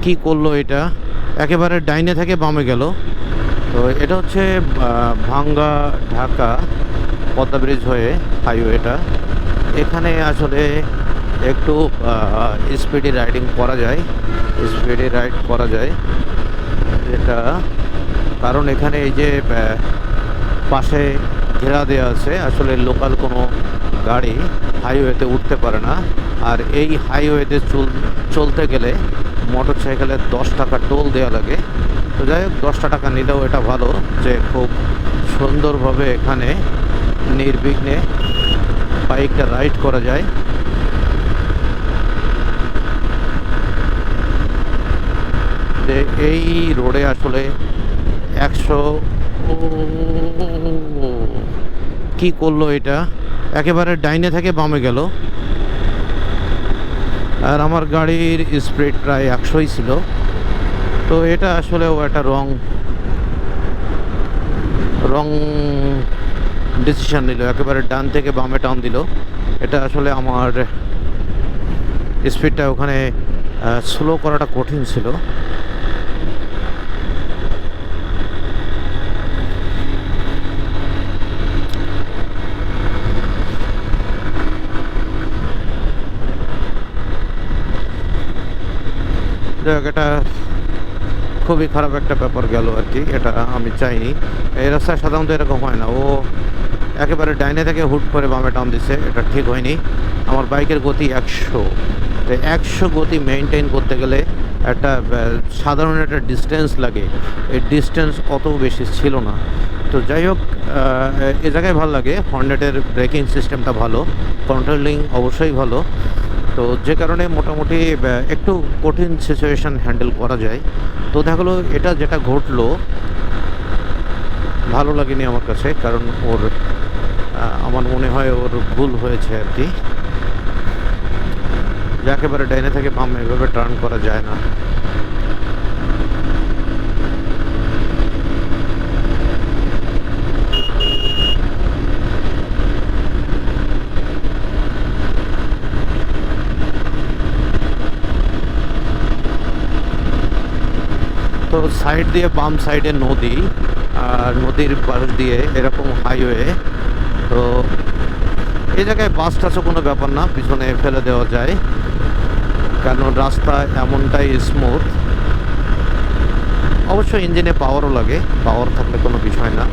কি করলো এটা, একেবারে ডাইনে থেকে বামে গেল। তো এটা হচ্ছে ভাঙ্গা ঢাকা পদ্মা ব্রিজ হয়ে হাইওয়েটা। এখানে আসলে একটু স্পিডে রাইডিং করা যায়, স্পিডে রাইড করা যায় এটা, কারণ এখানে এই যে পাশে ঘেরা দেওয়া আছে, আসলে লোকাল কোনো গাড়ি হাইওয়েতে উঠতে পারে না। আর এই হাইওয়েতে চলতে গেলে মোটর সাইকেলের 10 টাকা টোল দেওয়া লাগে। তো যাই হোক, 10 টাকা নিলেও এটা ভালো যে খুব সুন্দরভাবে এখানে নির্বিঘ্নে বাইকটা রাইড করা যায়। যে এই রোডে আসলে 100 কি করলো এটা, একেবারে ডাইনে থেকে বামে গেল। আর আমার গাড়ির স্পিড প্রায় 100ই ছিল। তো এটা আসলেও একটা রং ডিসিশন নিল, একেবারে ডান থেকে বামে টান দিল। এটা আসলে আমার স্পিডটা ওখানে স্লো করাটা কঠিন ছিল। এটা খুবই খারাপ একটা ব্যাপার গেল আর কি, এটা আমি চাইনি। এই রাস্তায় সাধারণত এরকম হয় না, ও একেবারে ডাইনে থেকে হুট করে বামে টান দিছে, এটা ঠিক হয়নি। আমার বাইকের গতি 100, তো 100 গতি মেনটেন করতে গেলে একটা সাধারণ একটা ডিস্টেন্স লাগে, এই ডিস্টেন্স অত বেশি ছিল না। তো যাই হোক, এ জায়গায় ভালো লাগে, হর্নেটের ব্রেকিং সিস্টেমটা ভালো, কন্ট্রোলিং অবশ্যই ভালো। তো যে কারণে মোটামুটি একটু কঠিন সিচুয়েশান হ্যান্ডেল করা যায়। তো দেখা গেলো এটা যেটা ঘটলো ভালো লাগেনি আমার কাছে, কারণ আমার মনে হয় ওর ভুল হয়েছে আর কি, যে একেবারে ডাইনে থেকে বামে এভাবে টার্ন করা যায় না। তো সাইড দিয়ে বাম সাইডে নদী, আর নদীর পাশ দিয়ে এরকম হাইওয়ে। তো এই জায়গায় বাস টাসও কোনো ব্যাপার না, পিছনে ফেলে দেওয়া যায়, কারণ রাস্তা এমনটাই স্মুথ। অবশ্য ইঞ্জিনে পাওয়ারও লাগে, পাওয়ার থাকলে কোনো বিষয় না।